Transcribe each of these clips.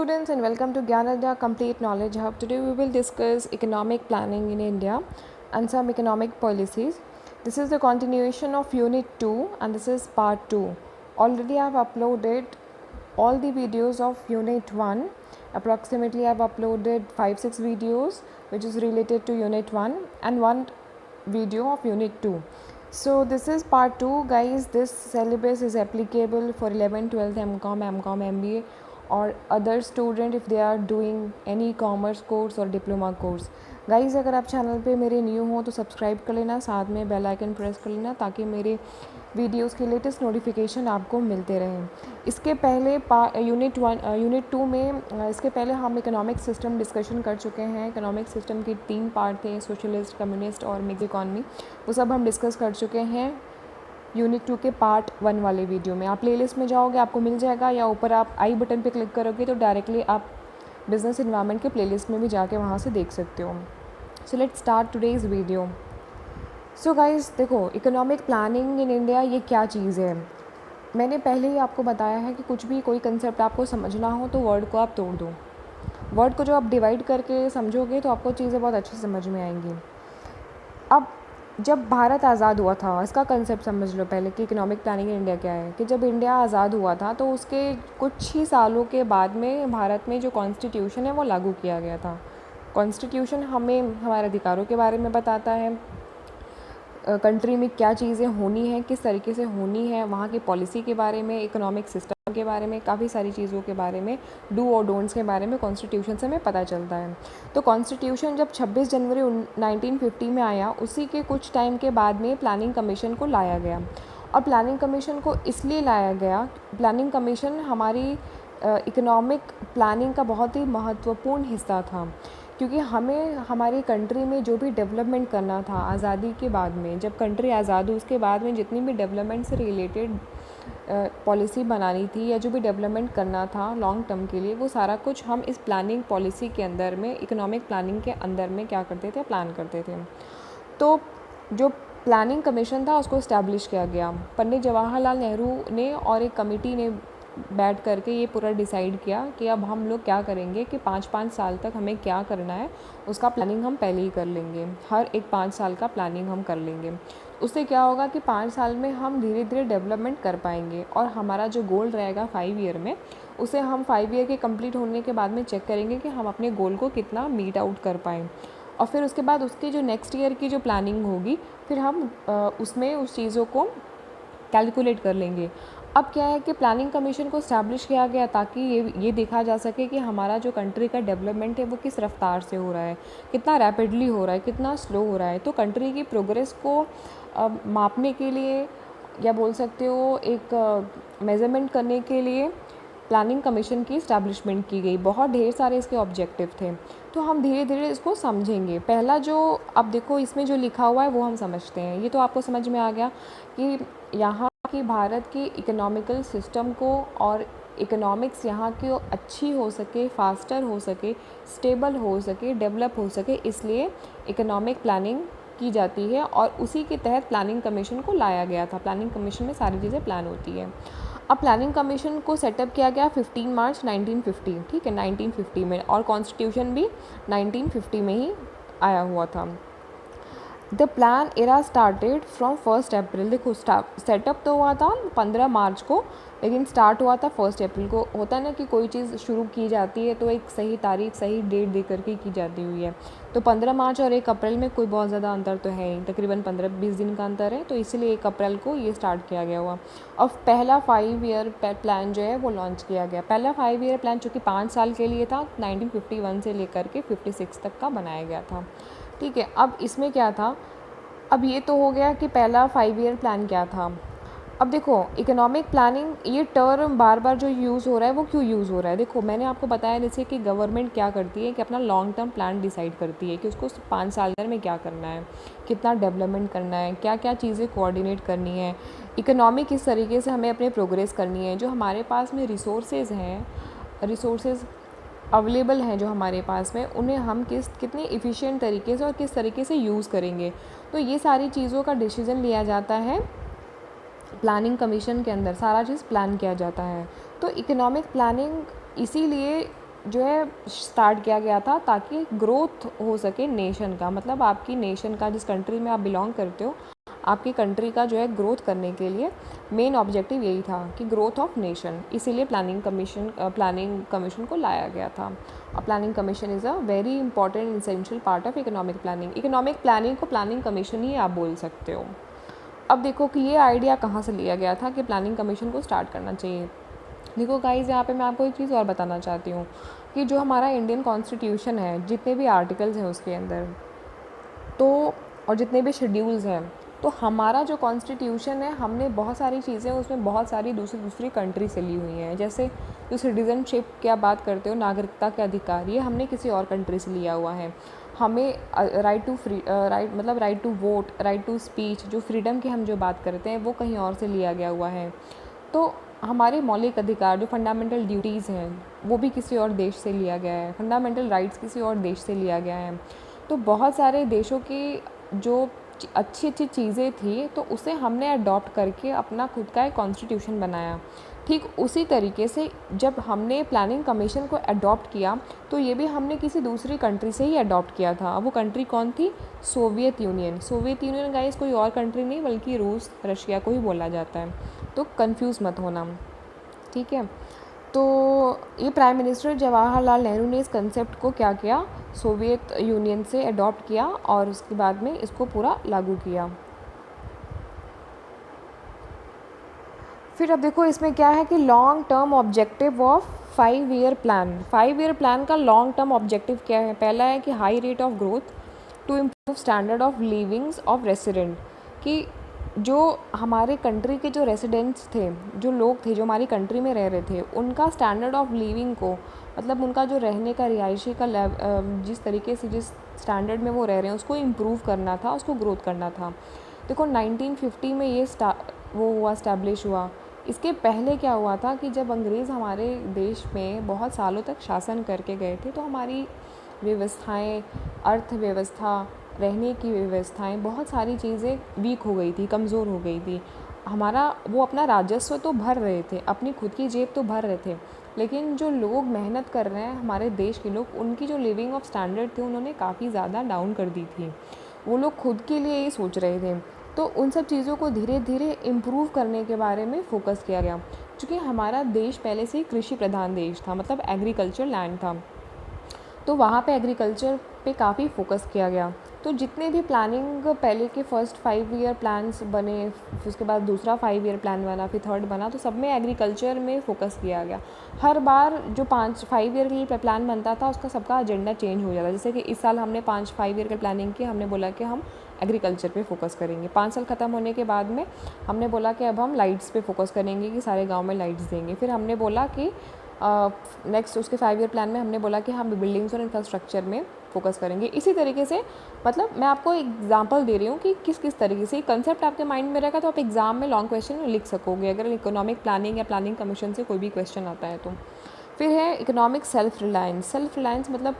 Students and welcome to Gyanada Complete Knowledge Hub. Today we will discuss economic planning in India and some economic policies. This is the continuation of Unit 2 and this is part 2. Already I have uploaded all the videos of Unit 1. Approximately I have uploaded 5-6 videos which is related to Unit 1 and one video of Unit 2. So this is part 2 guys. This syllabus is applicable for 11th, 12th, MCOM, MBA और other student if they are doing any commerce course और diploma course. Guys अगर आप channel पे मेरे new हो तो subscribe कर लेना, साथ में बेल आइकन प्रेस कर लेना ताकि मेरे वीडियोस के लेटेस्ट नोटिफिकेशन आपको मिलते रहें. इसके पहले यूनिट 2 में इसके पहले हम इकोनॉमिक सिस्टम डिस्कशन कर चुके हैं. इकोनॉमिक सिस्टम के 3 पार्ट थे, सोशलिस्ट, कम्युनिस्ट और मिक्स इकॉनमी. वो सब हम डिस्कस कर चुके हैं यूनिट 2 के पार्ट 1 वाले वीडियो में. आप प्लेलिस्ट में जाओगे आपको मिल जाएगा, या ऊपर आप आई बटन पे क्लिक करोगे तो डायरेक्टली आप बिजनेस इन्वायरमेंट के प्लेलिस्ट में भी जाके वहाँ से देख सकते हो. So let's start today's video. So guys देखो, इकोनॉमिक प्लानिंग इन इंडिया ये क्या चीज़ है. मैंने पहले ही आपको बताया है कि कुछ भी कोई कंसेप्ट आपको समझना हो तो वर्ड को आप तोड़ दो. वर्ड को जो आप डिवाइड करके समझोगे तो आपको चीज़ें बहुत अच्छी समझ में आएंगी. अब जब भारत आज़ाद हुआ था, इसका कंसेप्ट समझ लो पहले कि इकोनॉमिक प्लानिंग इन इंडिया क्या है. कि जब इंडिया आज़ाद हुआ था तो उसके कुछ ही सालों के बाद में भारत में जो कॉन्स्टिट्यूशन है वो लागू किया गया था. कॉन्स्टिट्यूशन हमें हमारे अधिकारों के बारे में बताता है, कंट्री में क्या चीज़ें होनी हैं, किस तरीके से होनी है, वहाँ की पॉलिसी के बारे में, इकोनॉमिक सिस्टम के बारे में, काफ़ी सारी चीज़ों के बारे में, डू और डोंट्स के बारे में कॉन्स्टिट्यूशन से हमें पता चलता है. तो कॉन्स्टिट्यूशन जब 26 जनवरी 1950 में आया, उसी के कुछ टाइम के बाद में प्लानिंग कमीशन को लाया गया. और प्लानिंग कमीशन को इसलिए लाया गया, प्लानिंग कमीशन हमारी इकोनॉमिक प्लानिंग का बहुत ही महत्वपूर्ण हिस्सा था. क्योंकि हमें हमारी कंट्री में जो भी डेवलपमेंट करना था आज़ादी के बाद में, जब कंट्री आज़ाद हुई उसके बाद में जितनी भी डेवलपमेंट से रिलेटेड पॉलिसी बनानी थी या जो भी डेवलपमेंट करना था लॉन्ग टर्म के लिए, वो सारा कुछ हम इस प्लानिंग पॉलिसी के अंदर में, इकोनॉमिक प्लानिंग के अंदर में क्या करते थे, प्लान करते थे. तो जो प्लानिंग कमीशन था उसको इस्टेब्लिश किया गया. पंडित जवाहरलाल नेहरू ने और एक कमेटी ने बैठ करके ये पूरा डिसाइड किया कि अब हम लोग क्या करेंगे कि 5-5 साल तक हमें क्या करना है उसका प्लानिंग हम पहले ही कर लेंगे. हर एक 5 साल का प्लानिंग हम कर लेंगे. उससे क्या होगा कि 5 साल में हम धीरे धीरे डेवलपमेंट कर पाएंगे और हमारा जो गोल रहेगा 5 ईयर में, उसे हम 5 ईयर के कंप्लीट होने के बाद में चेक करेंगे कि हम अपने गोल को कितना मीट आउट कर पाएँ. और फिर उसके बाद उसके जो नेक्स्ट ईयर की जो प्लानिंग होगी फिर हम उसमें उस चीज़ों को कैलकुलेट कर लेंगे. अब क्या है कि प्लानिंग कमीशन को इस्टेब्लिश किया गया ताकि ये देखा जा सके कि हमारा जो कंट्री का डेवलपमेंट है वो किस रफ्तार से हो रहा है, कितना रैपिडली हो रहा है, कितना स्लो हो रहा है. तो कंट्री की प्रोग्रेस को मापने के लिए या बोल सकते हो एक मेज़रमेंट करने के लिए प्लानिंग कमीशन की इस्टेब्लिशमेंट की गई. बहुत ढेर सारे इसके ऑब्जेक्टिव थे. तो हम धीरे धीरे इसको समझेंगे. पहला जो अब देखो इसमें जो लिखा हुआ है वो हम समझते हैं. ये तो आपको समझ में आ गया कि यहाँ की भारत की इकोनॉमिकल सिस्टम को और इकोनॉमिक्स यहाँ की अच्छी हो सके, फास्टर हो सके, स्टेबल हो सके, डेवलप हो सके, इसलिए इकोनॉमिक प्लानिंग की जाती है और उसी के तहत प्लानिंग कमीशन को लाया गया था. प्लानिंग कमीशन में सारी चीज़ें प्लान होती है. अब प्लानिंग कमीशन को सेटअप किया गया 15 मार्च 1950, ठीक है, 1950 में, और कॉन्स्टिट्यूशन भी 1950 में ही आया हुआ था. The plan era started from 1 अप्रैल. देखो सेटअप तो हुआ था 15 मार्च को, लेकिन स्टार्ट हुआ था 1 अप्रैल को. होता है ना कि कोई चीज़ शुरू की जाती है तो एक सही तारीख, सही डेट दे करके की जाती हुई है. तो 15 मार्च और 1 अप्रैल में कोई बहुत ज़्यादा अंतर तो है ही, तकरीबन 15-20 दिन का अंतर है. तो इसीलिए 1 अप्रैल को ये स्टार्ट किया गया हुआ. और पहला 5 ईयर प्लान जो है वो लॉन्च किया गया. पहला 5 ईयर प्लान चूँकि 5 साल के लिए था, 1951 से लेकर के 56 तक का बनाया गया था. ठीक है, अब इसमें क्या था, अब ये तो हो गया कि पहला 5 ईयर प्लान क्या था. अब देखो इकोनॉमिक प्लानिंग, ये टर्म बार बार जो यूज़ हो रहा है वो क्यों यूज़ हो रहा है. देखो मैंने आपको बताया जैसे कि गवर्नमेंट क्या करती है कि अपना लॉन्ग टर्म प्लान डिसाइड करती है कि उसको 5 साल में क्या करना है, कितना डेवलपमेंट करना है, क्या क्या चीज़ें कोऑर्डिनेट करनी है, इकोनॉमी किस तरीके से हमें अपने प्रोग्रेस करनी है, जो हमारे पास में रिसोर्सेज हैं, रिसोर्सेज अवेलेबल हैं जो हमारे पास में, उन्हें हम कितने एफिशिएंट तरीके से और किस तरीके से यूज़ करेंगे. तो ये सारी चीज़ों का डिसीजन लिया जाता है प्लानिंग कमीशन के अंदर. सारा चीज़ प्लान किया जाता है. तो इकोनॉमिक प्लानिंग इसीलिए जो है स्टार्ट किया गया था ताकि ग्रोथ हो सके नेशन का, मतलब आपकी नेशन का, जिस कंट्री में आप बिलोंग करते हो, आपकी कंट्री का जो है ग्रोथ करने के लिए मेन ऑब्जेक्टिव यही था कि ग्रोथ ऑफ नेशन। इसीलिए प्लानिंग कमीशन को लाया गया था। Planning commission is a very important essential part of economic planning. Economic planning को प्लानिंग कमीशन ही आप बोल सकते हो। अब देखो कि ये आइडिया कहाँ से लिया गया था कि प्लानिंग कमीशन को स्टार्ट करना चाहिए। देखो गाइज़, यहाँ पे मैं आपको एक चीज़ और बताना चाहती हूँ कि जो हमारा इंडियन कॉन्स्टिट्यूशन है, जितने भी आर्टिकल्स हैं उसके अंदर, तो और जितने भी शेड्यूल्स हैं, तो हमारा जो कॉन्स्टिट्यूशन है, हमने बहुत सारी चीज़ें उसमें बहुत सारी दूसरी दूसरी कंट्री से ली हुई हैं। जैसे जो सिटीज़नशिप की आप बात करते हो, नागरिकता के अधिकार, ये हमने किसी और कंट्री से लिया हुआ है। हमें right to vote, right to speech, जो फ्रीडम की हम जो बात करते हैं, वो कहीं और से लिया गया हुआ है। तो हमारे मौलिक अधिकार, जो फंडामेंटल ड्यूटीज़ हैं, वो भी किसी और देश से लिया गया है। फंडामेंटल राइट्स किसी और देश से लिया गया है। तो बहुत सारे देशों की जो अच्छी अच्छी चीज़ें थी, तो उसे हमने अडॉप्ट करके अपना खुद का एक कॉन्स्टिट्यूशन बनाया। ठीक उसी तरीके से जब हमने प्लानिंग कमीशन को अडॉप्ट किया, तो ये भी हमने किसी दूसरी कंट्री से ही अडॉप्ट किया था। वो कंट्री कौन थी? Soviet union. Soviet union guys कोई और कंट्री नहीं, बल्कि रूस, रशिया को ही बोला जाता है, तो कंफ्यूज मत होना, ठीक है। तो ये प्राइम मिनिस्टर जवाहरलाल नेहरू ने इस कंसेप्ट को क्या किया, सोवियत यूनियन से अडॉप्ट किया और उसके बाद में इसको पूरा लागू किया। फिर अब देखो इसमें क्या है कि long term objective of 5 year plan. 5 year plan का लॉन्ग टर्म ऑब्जेक्टिव क्या है? पहला है कि high rate of growth to improve standard of livings of resident, कि जो हमारे कंट्री के जो रेसिडेंट्स थे, जो लोग थे जो हमारी कंट्री में रह रहे थे, उनका स्टैंडर्ड ऑफ लिविंग को, मतलब उनका जो रहने का, रिहायशी का जिस तरीके से, जिस स्टैंडर्ड में वो रह रहे हैं, उसको इम्प्रूव करना था, उसको ग्रोथ करना था। देखो 1950 में ये वो हुआ, इस्टेब्लिश हुआ। इसके पहले क्या हुआ था कि जब अंग्रेज़ हमारे देश में बहुत सालों तक शासन करके गए थे, तो हमारी व्यवस्थाएं, अर्थव्यवस्था, रहने की व्यवस्थाएं, बहुत सारी चीज़ें वीक हो गई थी, कमज़ोर हो गई थी। हमारा वो अपना राजस्व तो भर रहे थे, अपनी खुद की जेब तो भर रहे थे, लेकिन जो लोग मेहनत कर रहे हैं हमारे देश के लोग, उनकी जो लिविंग ऑफ स्टैंडर्ड थी, उन्होंने काफ़ी ज़्यादा डाउन कर दी थी। वो लोग खुद के लिए ही सोच रहे थे। तो उन सब चीज़ों को धीरे धीरे इम्प्रूव करने के बारे में फ़ोकस किया गया, क्योंकि हमारा देश पहले से ही कृषि प्रधान देश था, मतलब एग्रीकल्चर लैंड था, तो वहाँ पे एग्रीकल्चर पे काफ़ी फोकस किया गया। तो जितने भी प्लानिंग पहले के फर्स्ट 5 ईयर प्लान्स बने, फिर उसके बाद दूसरा 5 ईयर प्लान बना, फिर थर्ड बना, तो सब में एग्रीकल्चर में फ़ोकस किया गया। हर बार जो 5 ईयर के लिए प्लान बनता था, उसका सबका एजेंडा चेंज हो जाता। जैसे कि इस साल हमने 5 ईयर की प्लानिंग की, हमने बोला कि हम एग्रीकल्चर पे फोकस करेंगे। 5 साल ख़त्म होने के बाद में हमने बोला कि अब हम लाइट्स पे फोकस करेंगे, कि सारे गांव में लाइट्स देंगे। फिर हमने बोला कि नेक्स्ट उसके 5 ईयर प्लान में हमने बोला कि हम बिल्डिंग्स और इंफ्रास्ट्रक्चर में फोकस करेंगे। इसी तरीके से, मतलब मैं आपको एग्जांपल दे रही हूँ कि किस किस तरीके से कंसेप्ट आपके माइंड में रहेगा, तो आप एग्ज़ाम में लॉन्ग क्वेश्चन में लिख सकोगे, अगर इकोनॉमिक प्लानिंग या प्लानिंग कमीशन से कोई भी क्वेश्चन आता है तो। फिर है economic self reliance. Self reliance मतलब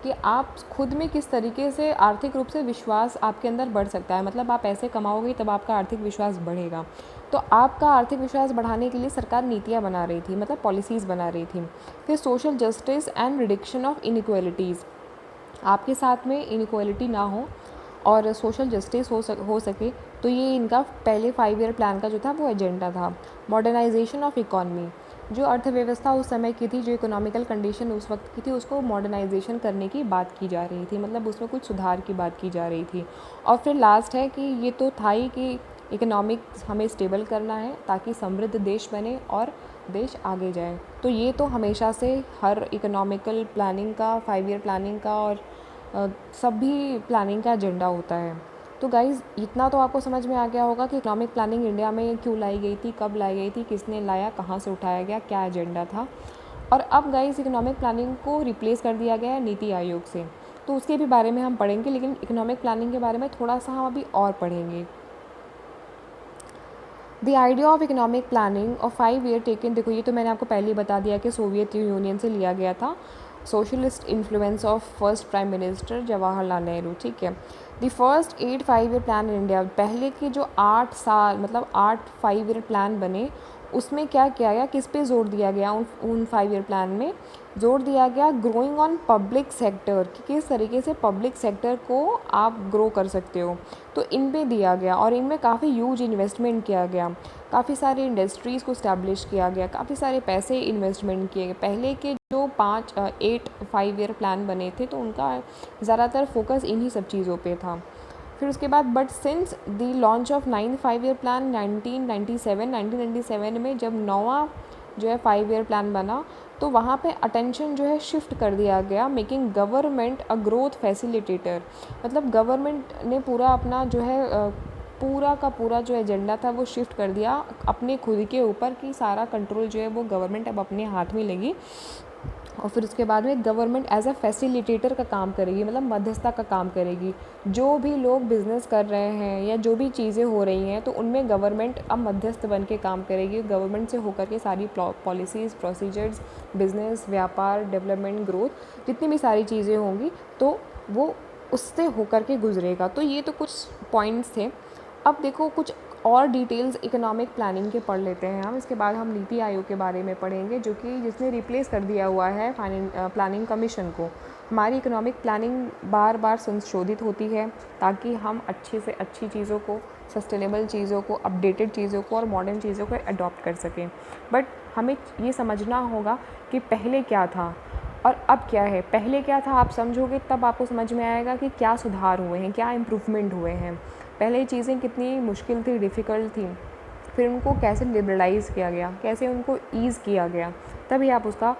कि आप खुद में किस तरीके से आर्थिक रूप से विश्वास आपके अंदर बढ़ सकता है, मतलब आप पैसे कमाओगे तब आपका आर्थिक विश्वास बढ़ेगा। तो आपका आर्थिक विश्वास बढ़ाने के लिए सरकार नीतियाँ बना रही थी, मतलब पॉलिसीज़ बना रही थी। फिर social justice and reduction of inequalities, आपके साथ में इनइक्वालिटी ना हो और सोशल जस्टिस हो सके, तो ये इनका पहले 5 ईयर प्लान का जो था वो एजेंडा था। मॉडर्नाइजेशन ऑफ इकॉनमी, जो अर्थव्यवस्था उस समय की थी, जो इकोनॉमिकल कंडीशन उस वक्त की थी, उसको मॉडर्नाइजेशन करने की बात की जा रही थी, मतलब उसमें कुछ सुधार की बात की जा रही थी। और फिर लास्ट है कि ये तो था ही कि इकोनॉमिक हमें स्टेबल करना है ताकि समृद्ध देश बने और देश आगे जाए। तो ये तो हमेशा से हर इकोनॉमिकल प्लानिंग का, 5 ईयर प्लानिंग का और सभी प्लानिंग का एजेंडा होता है। तो गाइज़ इतना तो आपको समझ में आ गया होगा कि इकोनॉमिक प्लानिंग इंडिया में क्यों लाई गई थी, कब लाई गई थी, किसने लाया, कहाँ से उठाया गया, क्या एजेंडा था। और अब गाइज़ इकोनॉमिक प्लानिंग को रिप्लेस कर दिया गया है नीति आयोग से, तो उसके भी बारे में हम पढ़ेंगे, लेकिन इकोनॉमिक प्लानिंग के बारे में थोड़ा सा हम अभी और पढ़ेंगे। The idea of economic planning और 5 ईयर टेकन, देखो ये तो मैंने आपको पहले ही बता दिया कि सोवियत यूनियन से लिया गया था। Socialist influence of first prime minister Jawaharlal Nehru, ठीक है। The first 8 5 year plan in India, पहले के जो 8 साल, मतलब 8 5 ईयर प्लान बने, उसमें क्या किया गया, किस पे जोर दिया गया उन 5 ईयर प्लान में, जोर दिया गया ग्रोइंग ऑन पब्लिक सेक्टर कि किस तरीके से पब्लिक सेक्टर को आप ग्रो कर सकते हो, तो इन पे दिया गया और इनमें काफ़ी ह्यूज इन्वेस्टमेंट किया गया, काफ़ी सारी इंडस्ट्रीज़ को इस्टेब्लिश किया गया, काफ़ी सारे पैसे इन्वेस्टमेंट किए गए। पहले के जो 5 ईयर प्लान बने थे तो उनका ज़्यादातर फोकस इन्हीं सब चीज़ों पे था। फिर उसके बाद but since the launch of 9 5 year plan 1997 में जब नौवा जो है 5 ईयर प्लान बना, तो वहाँ पे अटेंशन जो है शिफ्ट कर दिया गया, making government a growth facilitator. मतलब गवर्नमेंट ने पूरा अपना जो है पूरा का पूरा जो एजेंडा था वो शिफ्ट कर दिया अपने खुद के ऊपर कि सारा कंट्रोल जो है वो गवर्नमेंट अब अपने हाथ में लेगी। और फिर उसके बाद में गवर्नमेंट एज अ फैसिलिटेटर का काम करेगी, मतलब मध्यस्थता का काम करेगी। जो भी लोग बिज़नेस कर रहे हैं या जो भी चीज़ें हो रही हैं तो उनमें गवर्नमेंट अब मध्यस्थ बन के काम करेगी। गवर्नमेंट से होकर के सारी पॉलिसीज़, प्रोसीजर्स, बिज़नेस, व्यापार, डेवलपमेंट, ग्रोथ, जितनी भी सारी चीज़ें होंगी तो वो उससे होकर के गुजरेगा। तो ये तो कुछ पॉइंट्स थे। अब देखो कुछ और डिटेल्स इकोनॉमिक प्लानिंग के पढ़ लेते हैं हम। इसके बाद हम नीति आयोग के बारे में पढ़ेंगे जो कि जिसने रिप्लेस कर दिया हुआ है प्लानिंग कमीशन को। हमारी इकोनॉमिक प्लानिंग बार बार संशोधित होती है ताकि हम अच्छे से अच्छी चीज़ों को, सस्टेनेबल चीज़ों को, अपडेटेड चीज़ों को और मॉडर्न चीज़ों को अडॉप्ट कर सकें। बट हमें ये समझना होगा कि पहले क्या था और अब क्या है। पहले क्या था आप समझोगे तब आपको समझ में आएगा कि क्या सुधार हुए हैं, क्या इम्प्रूवमेंट हुए हैं। पहले चीज़ें कितनी मुश्किल थी, डिफ़िकल्ट थी, फिर उनको कैसे लिबरलाइज़ किया गया, कैसे उनको ईज़ किया गया, तभी आप उसका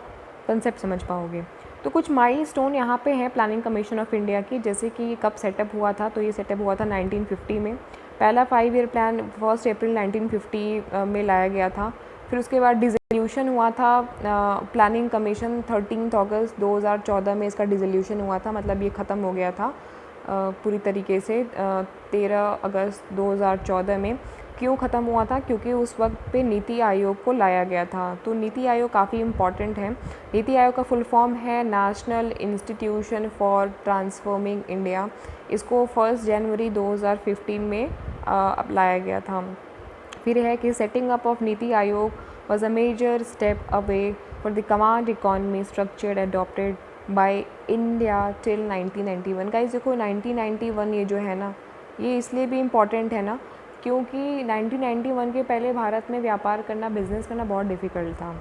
कंसेप्ट समझ पाओगे। तो कुछ माइलस्टोन यहाँ पे हैं प्लानिंग कमीशन ऑफ इंडिया की, जैसे कि ये कब सेटअप हुआ था। तो ये सेटअप हुआ था 1950 में। पहला 5 ईयर प्लान 1 अप्रैल 1950 में लाया गया था। फिर उसके बाद डिसोल्यूशन हुआ था प्लानिंग कमीशन 13 अगस्त 2014 में इसका डिसोल्यूशन हुआ था, मतलब ये ख़त्म हो गया था पूरी तरीके से 13 अगस्त 2014 में। क्यों ख़त्म हुआ था? क्योंकि उस वक्त पे नीति आयोग को लाया गया था। तो नीति आयोग काफ़ी इम्पॉर्टेंट है। नीति आयोग का फुल फॉर्म है national institution for transforming India. इसको 1 जनवरी 2015 में लाया गया था। फिर है कि setting up of NITI Aayog was a major step away for the command economy structure adopted by India till 1991। Guys देखो 1991 ये जो है ना, ये इसलिए भी इम्पॉर्टेंट है ना क्योंकि 1991 के पहले भारत में व्यापार करना, बिजनेस करना बहुत डिफ़िकल्ट था।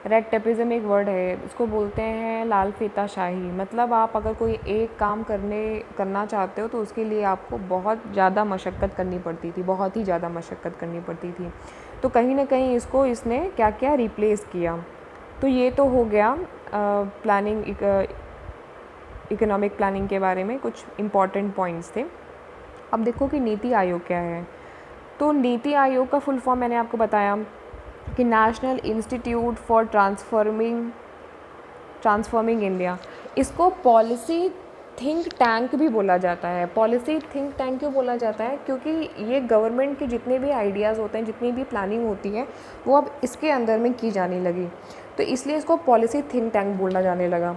रेड टेपिज़म एक वर्ड है, इसको बोलते हैं लाल फीता शाही। मतलब आप अगर कोई एक काम करना चाहते हो तो उसके लिए आपको बहुत ज़्यादा मशक्क़त करनी पड़ती थी, बहुत ही ज़्यादा मशक्क़त करनी पड़ती थी। तो कहीं ना कहीं इसको इसने क्या क्या रिप्लेस किया। तो ये तो हो गया प्लानिंग, इकोनॉमिक प्लानिंग के बारे में कुछ इम्पॉर्टेंट पॉइंट्स थे। अब देखो कि नीति आयोग क्या है। तो नीति आयोग का फुल फॉर्म मैंने आपको बताया कि national institute for transforming India. इसको पॉलिसी थिंक टैंक भी बोला जाता है। पॉलिसी थिंक टैंक क्यों बोला जाता है? क्योंकि ये गवर्नमेंट के जितने भी आइडियाज़ होते हैं, जितनी भी प्लानिंग होती है, वो अब इसके अंदर में की जाने लगी, तो इसलिए इसको पॉलिसी थिंक टैंक बोला जाने लगा।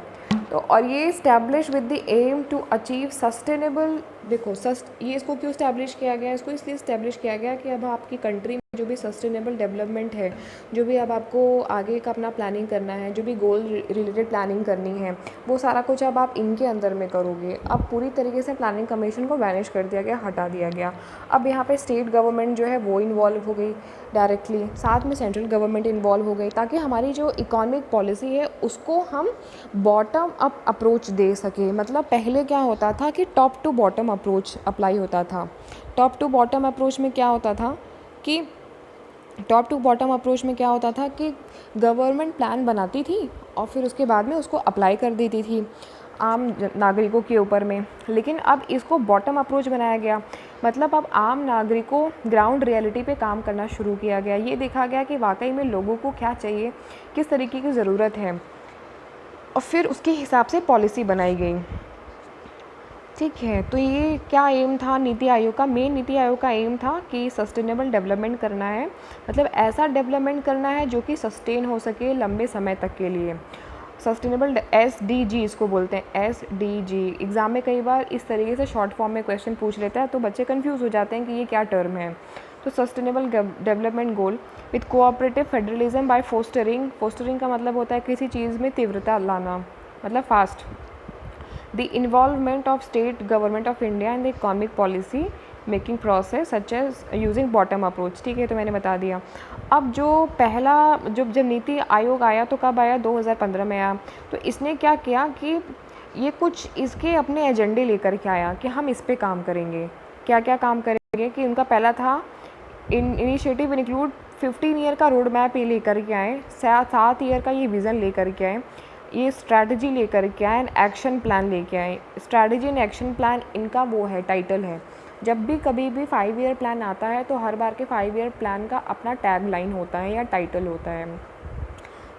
तो और ये establish with the aim to achieve sustainable. देखो ये इसको क्यों इस्टेब्लिश किया गया? इसको इसलिए इस्टेब्लिश किया गया कि अब आपकी कंट्री में जो भी सस्टेनेबल डेवलपमेंट है, जो भी अब आपको आगे का अपना प्लानिंग करना है, जो भी गोल रिलेटेड प्लानिंग करनी है, वो सारा कुछ अब आप इनके अंदर में करोगे। अब पूरी तरीके से प्लानिंग कमीशन को वैनिश कर दिया गया, हटा दिया गया। अब यहाँ पे स्टेट गवर्नमेंट जो है वो इन्वॉल्व हो गई डायरेक्टली, साथ में सेंट्रल गवर्नमेंट इन्वॉल्व हो गई, ताकि हमारी जो इकोनॉमिक पॉलिसी है उसको हम बॉटम अप अप्रोच दे सके। मतलब पहले क्या होता था कि top to bottom approach apply होता था। टॉप टू बॉटम अप्रोच में क्या होता था कि गवर्नमेंट प्लान बनाती थी और फिर उसके बाद में उसको अप्लाई कर देती थी आम नागरिकों के ऊपर में। लेकिन अब इसको बॉटम अप्रोच बनाया गया, मतलब अब आम नागरिकों ग्राउंड रियलिटी पे काम करना शुरू किया गया। ये देखा गया कि वाकई में लोगों को क्या चाहिए, किस तरीके की ज़रूरत है, और फिर उसके हिसाब से पॉलिसी बनाई गई। ठीक है, तो ये क्या एम था नीति आयोग का? नीति आयोग का एम था कि सस्टेनेबल डेवलपमेंट करना है, मतलब ऐसा डेवलपमेंट करना है जो कि सस्टेन हो सके लंबे समय तक के लिए। सस्टेनेबल SDG इसको बोलते हैं, SDG। एग्ज़ाम में कई बार इस तरीके से शॉर्ट फॉर्म में क्वेश्चन पूछ लेता है तो बच्चे कंफ्यूज हो जाते हैं कि ये क्या टर्म है। तो sustainable development goal with cooperative federalism by fostering का मतलब होता है किसी चीज़ में तीव्रता लाना, मतलब fast. The involvement of state government of India in the economic policy making process such as using bottom approach. ठीक है, तो मैंने बता दिया। अब जो पहला जब नीति आयोग आया तो कब आया, 2015 में आया। तो इसने क्या किया कि ये कुछ इसके अपने एजेंडे लेकर के आया कि हम इस पे काम करेंगे। क्या क्या काम करेंगे कि उनका पहला था इनिशिएटिव इंक्लूड 15 ईयर का रोड मैप ये लेकर के आए, 7 ईयर का ये विज़न लेकर के आए, ये स्ट्रैटेजी लेकर के आए, एक्शन प्लान लेके आए। स्ट्रैटेजी एंड एक्शन प्लान इनका वो है, टाइटल है। जब भी कभी भी 5 ईयर प्लान आता है तो हर बार के 5 ईयर प्लान का अपना टैग लाइन होता है या टाइटल होता है।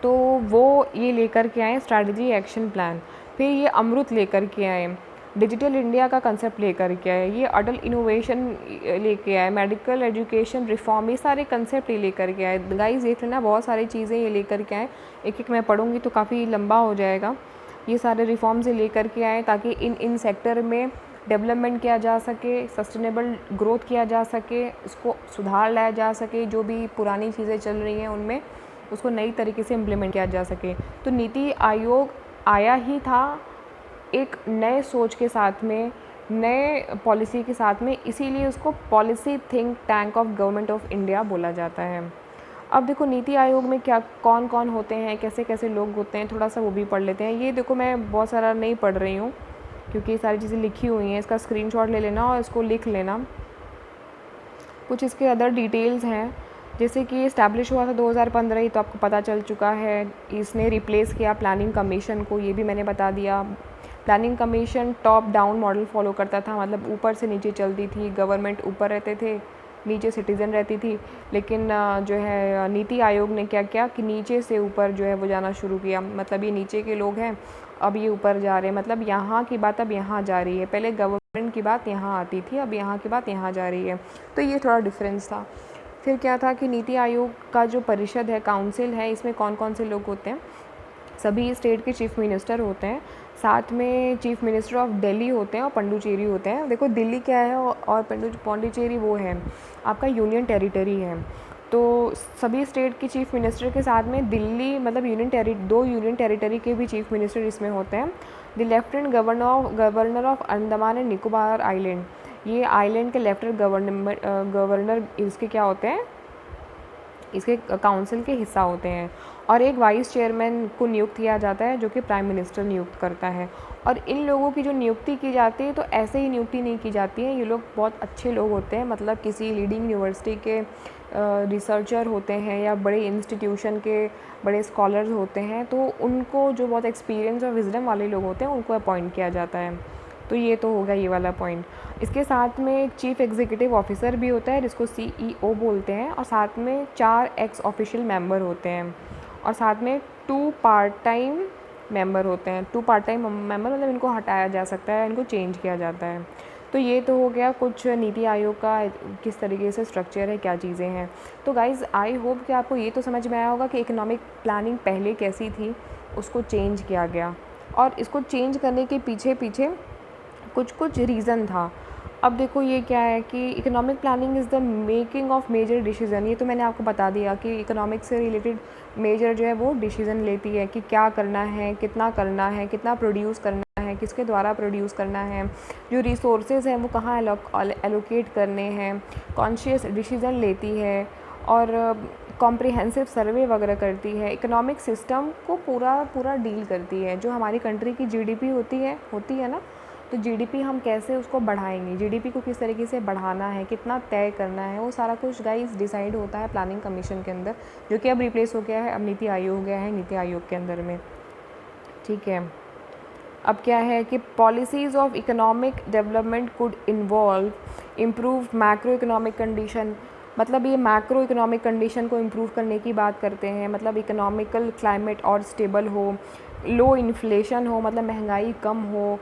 तो वो ये लेकर के आए स्ट्रैटेजी एक्शन प्लान। फिर ये अमृत लेकर के आए, डिजिटल इंडिया का कंसेप्ट लेकर के आए, ये अटल इनोवेशन लेके आए, मेडिकल एजुकेशन रिफॉर्म, ये सारे कंसेप्ट ये लेकर के आए। गाइस देख लेना, बहुत सारी चीज़ें ये लेकर के आए। एक एक मैं पढ़ूँगी तो काफ़ी लंबा हो जाएगा। ये सारे रिफॉर्म्स ये लेकर के आए ताकि इन सेक्टर में डेवलपमेंट किया जा सके, सस्टेनेबल ग्रोथ किया जा सके, इसको सुधार लाया जा सके, जो भी पुरानी चीज़ें चल रही हैं उनमें उसको नई तरीके से इम्प्लीमेंट किया जा सके। तो नीति आयोग आया ही था एक नए सोच के साथ में, नए पॉलिसी के साथ में, इसीलिए उसको policy think tank of government of India बोला जाता है। अब देखो नीति आयोग में क्या कौन कौन होते हैं, कैसे कैसे लोग होते हैं, थोड़ा सा वो भी पढ़ लेते हैं। ये देखो मैं बहुत सारा नहीं पढ़ रही हूँ क्योंकि ये सारी चीज़ें लिखी हुई हैं, इसका स्क्रीनशॉट ले लेना और इसको लिख लेना। कुछ इसके अदर डिटेल्स हैं, जैसे कि इस्टेब्लिश हुआ था 2015 ही, तो आपको पता चल चुका है। इसने रिप्लेस किया प्लानिंग कमीशन को, ये भी मैंने बता दिया। Planning commission top down model follow करता था, मतलब ऊपर से नीचे चलती थी, गवर्नमेंट ऊपर रहते थे, नीचे सिटीज़न रहती थी। लेकिन जो है नीति आयोग ने क्या किया कि नीचे से ऊपर जो है वो जाना शुरू किया, मतलब ये नीचे के लोग हैं, अब ये ऊपर जा रहे हैं, मतलब यहाँ की बात अब यहाँ जा रही है। पहले गवर्नमेंट की बात यहाँ आती थी, अब यहाँ की बात यहाँ जा रही है। तो ये थोड़ा डिफरेंस था। फिर क्या था कि नीति आयोग का जो परिषद है, काउंसिल है, इसमें कौन कौन से लोग होते हैं, सभी स्टेट के चीफ मिनिस्टर होते हैं, साथ में चीफ मिनिस्टर ऑफ दिल्ली होते हैं और पंडुचेरी होते हैं। देखो दिल्ली क्या है और पौंडीचेरी वो है आपका यूनियन टेरिटरी है। तो सभी स्टेट के चीफ मिनिस्टर के साथ में दिल्ली मतलब दो यूनियन टेरिटरी के भी चीफ मिनिस्टर इसमें होते हैं। The lieutenant governor of Andaman and Nicobar island, ये आइलैंड के लेफ्टिनेंट गवर्नर इसके क्या होते हैं, इसके काउंसिल के हिस्सा होते हैं। और एक वाइस चेयरमैन को नियुक्त किया जाता है जो कि प्राइम मिनिस्टर नियुक्त करता है। और इन लोगों की जो नियुक्ति की जाती है तो ऐसे ही नियुक्ति नहीं की जाती है, ये लोग बहुत अच्छे लोग होते हैं, मतलब किसी लीडिंग यूनिवर्सिटी के रिसर्चर होते हैं या बड़े इंस्टीट्यूशन के बड़े स्कॉलर्स होते हैं, तो उनको जो बहुत एक्सपीरियंस और विजडम वाले लोग होते हैं उनको अपॉइंट किया जाता है। तो ये तो होगा ये वाला पॉइंट। इसके साथ में एक चीफ एग्जीक्यूटिव ऑफिसर भी होता है जिसको CEO बोलते हैं, और साथ में 4 एक्स ऑफिशियल मेंबर होते हैं, और साथ में 2 पार्ट टाइम मेंबर होते हैं। 2 पार्ट टाइम मेंबर मतलब इनको हटाया जा सकता है, इनको चेंज किया जाता है। तो ये तो हो गया कुछ नीति आयोग का किस तरीके से स्ट्रक्चर है, क्या चीज़ें हैं। तो गाइज़ आई होप कि आपको ये तो समझ में आया होगा कि इकोनॉमिक प्लानिंग पहले कैसी थी, उसको चेंज किया गया, और इसको चेंज करने के पीछे पीछे कुछ रीज़न था। अब देखो ये क्या है कि economic planning is the making of major decision, ये तो मैंने आपको बता दिया कि इकोनॉमिक्स से रिलेटेड मेजर जो है वो डिसीजन लेती है कि क्या करना है, कितना प्रोड्यूस करना है, किसके द्वारा प्रोड्यूस करना है, जो रिसोर्सेज हैं वो कहाँ एलोकेट करने हैं, कॉन्शियस डिसीजन लेती है, और कॉम्प्रिहेंसिव सर्वे वगैरह करती है। इकोनॉमिक सिस्टम को पूरा डील करती है। जो हमारी कंट्री की GDP होती है ना, तो GDP हम कैसे उसको बढ़ाएंगे, GDP को किस तरीके से बढ़ाना है, कितना तय करना है, वो सारा कुछ गाइस डिसाइड होता है प्लानिंग कमीशन के अंदर, जो कि अब रिप्लेस हो गया है, अब नीति आयोग हो गया है नीति आयोग के अंदर में। ठीक है, अब क्या है कि policies of economic development could involve improve macro economic condition, मतलब ये मैक्रो इकोनॉमिक कंडीशन को इम्प्रूव करने की बात करते हैं, मतलब इकोनॉमिकल क्लाइमेट और स्टेबल हो, लो इन्फ्लेशन हो, मतलब महंगाई कम हो,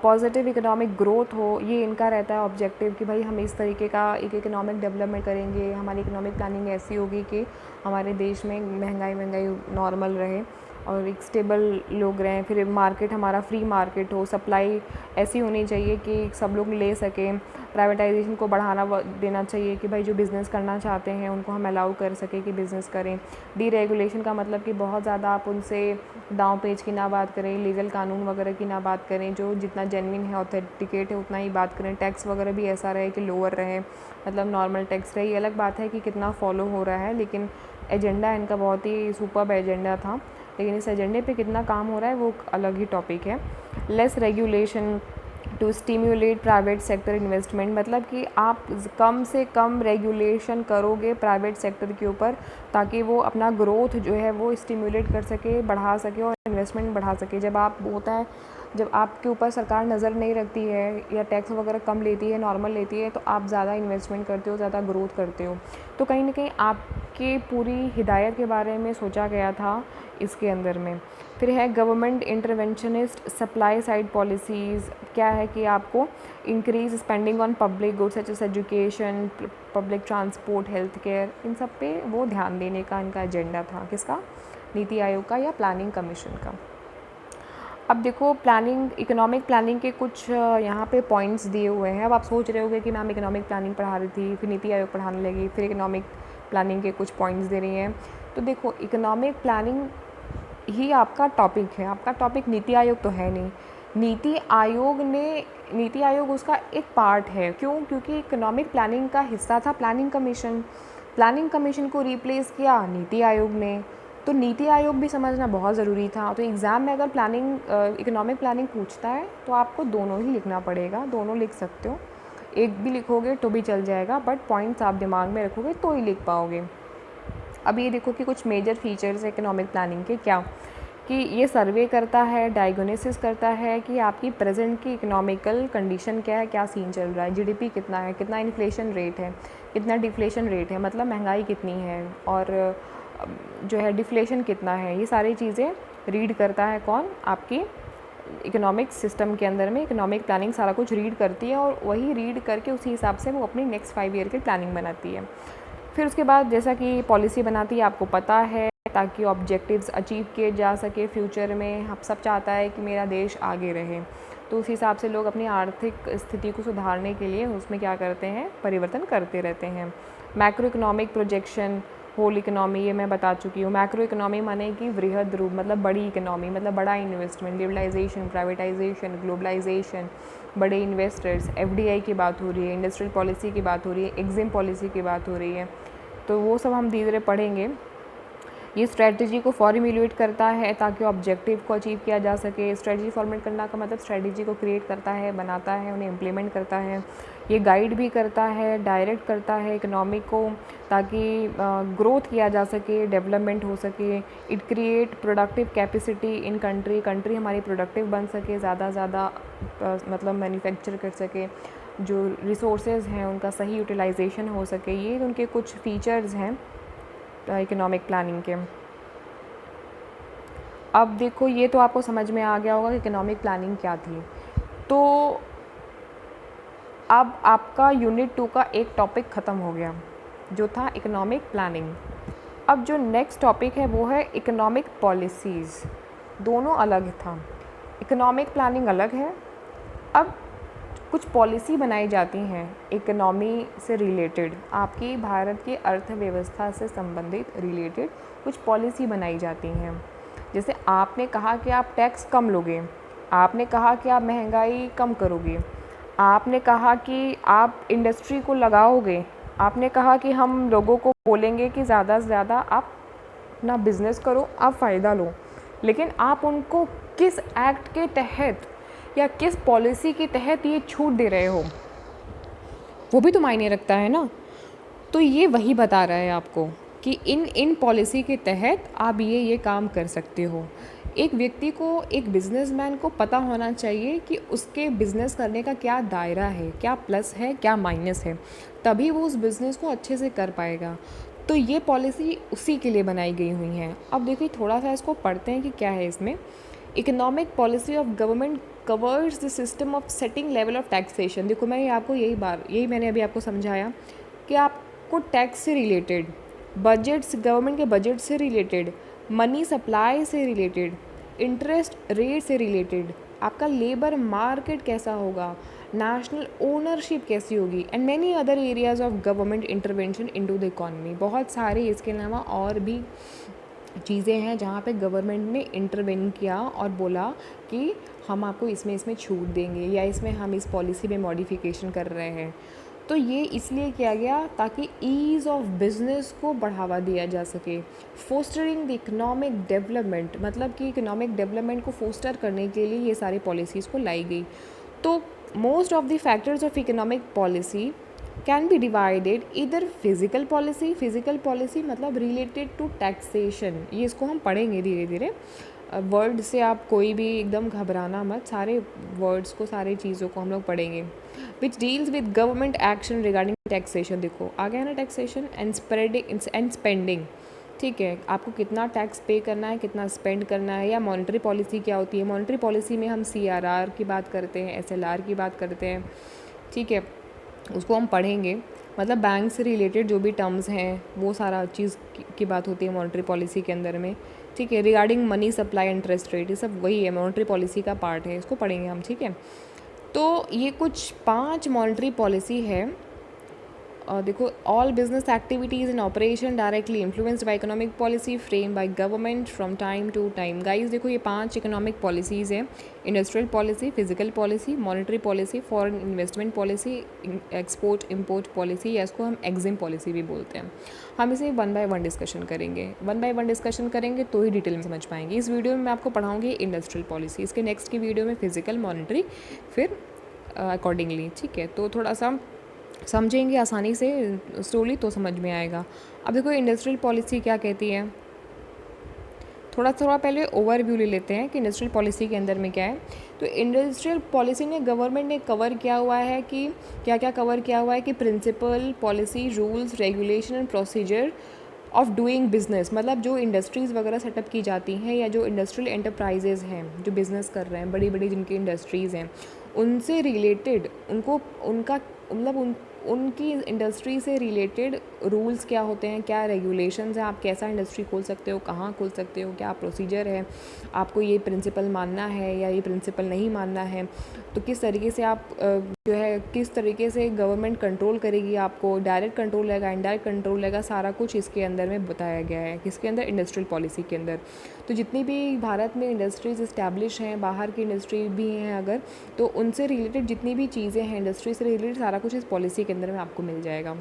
पॉजिटिव इकोनॉमिक ग्रोथ हो, ये इनका रहता है ऑब्जेक्टिव कि भाई हम इस तरीके का एक इकोनॉमिक डेवलपमेंट करेंगे, हमारी इकोनॉमिक प्लानिंग ऐसी होगी कि हमारे देश में महंगाई नॉर्मल रहे, और एक स्टेबल लोग रहें, फिर मार्केट हमारा फ्री मार्केट हो, सप्लाई ऐसी होनी चाहिए कि सब लोग ले सकें, प्राइवेटाइजेशन को बढ़ाना देना चाहिए कि भाई जो बिज़नेस करना चाहते हैं उनको हम अलाउ कर सकें कि बिज़नेस करें। डीरेगुलेशन का मतलब कि बहुत ज़्यादा आप उनसे दांव पेच की ना बात करें, लीगल कानून वगैरह की ना बात करें, जो जितना जेन्युइन है, ऑथेंटिकेट है उतना ही बात करें। टैक्स वगैरह भी ऐसा रहे कि लोअर रहे, मतलब नॉर्मल टैक्स रहे। ये अलग बात है कि कितना फॉलो हो रहा है, लेकिन एजेंडा इनका बहुत ही सुपर्ब एजेंडा था, लेकिन इस एजेंडे पे कितना काम हो रहा है वो अलग ही टॉपिक है। Less regulation to stimulate private sector investment, मतलब कि आप कम से कम रेगुलेशन करोगे प्राइवेट सेक्टर के ऊपर ताकि वो अपना ग्रोथ जो है वो स्टिम्युलेट कर सके, बढ़ा सके और इन्वेस्टमेंट बढ़ा सके। जब आप होता है जब आपके ऊपर सरकार नज़र नहीं रखती है या टैक्स वगैरह कम लेती है, नॉर्मल लेती है, तो आप ज़्यादा इन्वेस्टमेंट करते हो, ज़्यादा ग्रोथ करते हो। तो कहीं ना कहीं आपके पूरी हिदायत के बारे में सोचा गया था इसके अंदर में। फिर है government interventionist supply side policies, क्या है कि आपको increase spending on public goods such as education, public transport, health care, इन सब पे वो ध्यान देने का इनका एजेंडा था। किसका? नीति आयोग का या प्लानिंग कमीशन का। अब देखो प्लानिंग, इकोनॉमिक प्लानिंग के कुछ यहाँ पे पॉइंट्स दिए हुए हैं। अब आप सोच रहे होगे कि मैम इकोनॉमिक प्लानिंग पढ़ा रही थी, फिर नीति आयोग पढ़ाने लगी, फिर इकोनॉमिक प्लानिंग के कुछ पॉइंट्स दे रही हैं। तो देखो इकोनॉमिक प्लानिंग ही आपका टॉपिक है, आपका टॉपिक नीति आयोग तो है नहीं। नीति आयोग उसका एक पार्ट है। क्यों? क्योंकि इकोनॉमिक प्लानिंग का हिस्सा था प्लानिंग कमीशन। प्लानिंग कमीशन को रिप्लेस किया नीति आयोग ने, तो नीति आयोग भी समझना बहुत ज़रूरी था। तो एग्ज़ाम में अगर इकोनॉमिक प्लानिंग पूछता है तो आपको दोनों ही लिखना पड़ेगा, दोनों लिख सकते हो, एक भी लिखोगे तो भी चल जाएगा, बट पॉइंट्स आप दिमाग में रखोगे तो ही लिख पाओगे। अब ये देखो कि कुछ मेजर फीचर्स है इकोनॉमिक प्लानिंग के, क्या कि ये सर्वे करता है, डायग्नोसिस करता है कि आपकी प्रेजेंट की इकोनॉमिकल कंडीशन क्या है, क्या सीन चल रहा है, जीडीपी कितना है, कितना इन्फ्लेशन रेट है, कितना डिफ्लेशन रेट है, मतलब महंगाई कितनी है, और जो है डिफ्लेशन कितना है। ये सारी चीज़ें रीड करता है कौन? आपकी इकोनॉमिक सिस्टम के अंदर में इकोनॉमिक प्लानिंग सारा कुछ रीड करती है, और वही रीड करके उसी हिसाब से वो अपनी नेक्स्ट 5 ईयर की प्लानिंग बनाती है। फिर उसके बाद जैसा कि पॉलिसी बनाती है, आपको पता है, ताकि ऑब्जेक्टिव्स अचीव किए जा सके फ्यूचर में। हम सब चाहता है कि मेरा देश आगे रहे, तो उस हिसाब से लोग अपनी आर्थिक स्थिति को सुधारने के लिए उसमें क्या करते हैं? परिवर्तन करते रहते हैं। Macro economic projection, whole economy, ये मैं बता चुकी हूँ। मैक्रो इकोनॉमी माने कि वृहद रूप, मतलब बड़ी इकोनॉमी, मतलब बड़ा इन्वेस्टमेंट, लिबरलाइजेशन, प्राइवेटाइजेशन, ग्लोबलाइजेशन, बड़े इन्वेस्टर्स, एफडीआई की बात हो रही है, इंडस्ट्रियल पॉलिसी की बात हो रही है, एग्जिम पॉलिसी की बात हो रही है, तो वो सब हम धीरे धीरे पढ़ेंगे। ये स्ट्रेटजी को फॉर्मुलेट करता है ताकि ऑब्जेक्टिव को अचीव किया जा सके। स्ट्रेटजी फॉर्मुलेट करना का मतलब स्ट्रेटजी को क्रिएट करता है, बनाता है, उन्हें इम्प्लीमेंट करता है। ये गाइड भी करता है, डायरेक्ट करता है इकोनॉमी को ताकि ग्रोथ किया जा सके, डेवलपमेंट हो सके। It create productive capacity in country हमारी प्रोडक्टिव बन सके, ज़्यादा ज़्यादा मतलब मैन्युफैक्चर कर सके, जो रिसोर्सेज हैं उनका सही यूटिलाइजेशन हो सके। ये उनके कुछ फीचर्स हैं इकोनॉमिक प्लानिंग के। अब देखो ये तो आपको समझ में आ गया होगा कि इकोनॉमिक प्लानिंग क्या थी। तो अब आपका यूनिट 2 का एक टॉपिक ख़त्म हो गया जो था इकोनॉमिक प्लानिंग। अब जो नेक्स्ट टॉपिक है वो है इकोनॉमिक पॉलिसीज़। दोनों अलग था, इकोनॉमिक प्लानिंग अलग है। अब कुछ पॉलिसी बनाई जाती हैं इकोनॉमी से रिलेटेड, आपकी भारत की अर्थव्यवस्था से संबंधित रिलेटेड कुछ पॉलिसी बनाई जाती हैं। जैसे आपने कहा कि आप टैक्स कम लोगे, आपने कहा कि आप महंगाई कम करोगे, आपने कहा कि आप इंडस्ट्री को लगाओगे, आपने कहा कि हम लोगों को बोलेंगे कि ज़्यादा से ज़्यादा आप अपना बिज़नेस करो, आप फ़ायदा लो, लेकिन आप उनको किस एक्ट के तहत या किस पॉलिसी के तहत ये छूट दे रहे हो, वो भी तो मायने रखता है ना। तो ये वही बता रहा है आपको कि इन पॉलिसी के तहत आप ये काम कर सकते हो। एक व्यक्ति को, एक बिजनेसमैन को पता होना चाहिए कि उसके बिज़नेस करने का क्या दायरा है, क्या प्लस है, क्या माइनस है, तभी वो उस बिज़नेस को अच्छे से कर पाएगा। तो ये पॉलिसी उसी के लिए बनाई गई हुई हैं। अब देखिए थोड़ा सा इसको पढ़ते हैं कि क्या है इसमें। Economic policy of government covers the system of setting level of taxation. देखो मैं आपको यही मैंने अभी आपको समझाया कि आपको टैक्स से रिलेटेड, बजट्स, गवर्नमेंट के बजट से रिलेटेड, मनी सप्लाई से रिलेटेड, इंटरेस्ट रेट से रिलेटेड, आपका लेबर मार्केट कैसा होगा, नेशनल ओनरशिप कैसी होगी, and many other areas of government intervention into the economy. बहुत सारे इसके अलावा और भी चीज़ें हैं जहाँ पे गवर्नमेंट ने इंटरवेन किया और बोला कि हम आपको इसमें छूट देंगे या इसमें हम इस पॉलिसी में मॉडिफिकेशन कर रहे हैं। तो ये इसलिए किया गया ताकि ईज़ ऑफ बिज़नेस को बढ़ावा दिया जा सके। फोस्टरिंग द इकोनॉमिक डेवलपमेंट, मतलब कि इकोनॉमिक डेवलपमेंट को फोस्टर करने के लिए ये सारी पॉलिसीज़ को लाई गई। तो most of the factors of economic policy can be divided इधर फिजिकल पॉलिसी मतलब रिलेटेड टू टैक्सेशन। ये इसको हम पढ़ेंगे धीरे धीरे। वर्ड से आप कोई भी एकदम घबराना मत, सारे वर्ड्स को, सारे चीज़ों को हम लोग पढ़ेंगे। Which deals with government action regarding taxation, देखो आ गया ना टैक्सेशन एंड स्पेंडिंग। ठीक है, आपको कितना टैक्स पे करना है, कितना स्पेंड करना है, या मॉनेटरी पॉलिसी क्या होती है। मॉनेटरी पॉलिसी में हम CRR की बात करते हैं, SLR की बात करते हैं। ठीक है, उसको हम पढ़ेंगे। मतलब बैंक से रिलेटेड जो भी टर्म्स हैं वो सारा चीज़ की बात होती है मॉनेटरी पॉलिसी के अंदर में। ठीक है, regarding money supply interest rate, ये सब वही है, मॉनेटरी पॉलिसी का पार्ट है, इसको पढ़ेंगे हम। ठीक है, तो ये कुछ 5 मॉनेटरी पॉलिसी है। देखो, all business activities in operation directly influenced by economic policy frame by government from time to time. Guys देखो, ये 5 इकोनॉमिक पॉलिसीज़ हैं। Industrial policy, physical policy, monetary policy, foreign investment policy, export import policy, या इसको हम EXIM policy भी बोलते हैं। हम इसे 1 बाय 1 डिस्कशन करेंगे। 1 बाय 1 डिस्कशन करेंगे तो ही डिटेल में समझ पाएंगे। इस वीडियो में मैं आपको पढ़ाऊँगी इंडस्ट्रियल पॉलिसी, इसके नेक्स्ट की वीडियो में फिजिकल, मॉनेटरी, फिर अकॉर्डिंगली। ठीक है, तो थोड़ा सा समझेंगे आसानी से स्लोली तो समझ में आएगा। अब देखो, इंडस्ट्रियल पॉलिसी क्या कहती है, थोड़ा पहले ओवरव्यू ले लेते हैं कि इंडस्ट्रियल पॉलिसी के अंदर में क्या है। तो इंडस्ट्रियल पॉलिसी ने गवर्नमेंट ने कवर किया हुआ है कि क्या क्या कवर किया हुआ है कि principle, policy, rules, regulation and procedure of doing business, मतलब जो इंडस्ट्रीज़ वगैरह सेटअप की जाती हैं या जो इंडस्ट्रियल एंटरप्राइजेज़ हैं जो बिज़नेस कर रहे हैं, बड़ी बड़ी जिनकी इंडस्ट्रीज़ हैं, उनसे रिलेटेड उनको उनका मतलब उनकी इंडस्ट्री से रिलेटेड रूल्स क्या होते हैं, क्या रेगुलेशंस हैं, आप कैसा इंडस्ट्री खोल सकते हो, कहाँ खोल सकते हो, क्या प्रोसीजर है, आपको ये प्रिंसिपल मानना है या ये प्रिंसिपल नहीं मानना है, तो किस तरीके से आप जो है किस तरीके से गवर्नमेंट कंट्रोल करेगी आपको, डायरेक्ट कंट्रोल रहेगा, इनडायरेक्ट कंट्रोल रहेगा, सारा कुछ इसके अंदर में बताया गया है। किसके अंदर? इंडस्ट्रियल पॉलिसी के अंदर। तो जितनी भी भारत में इंडस्ट्रीज़ इस्टेब्लिश हैं, बाहर की इंडस्ट्री भी हैं अगर, तो उनसे रिलेटेड जितनी भी चीज़ें हैं इंडस्ट्री से रिलेटेड, सारा कुछ इस पॉलिसी के अंदर में आपको मिल जाएगा।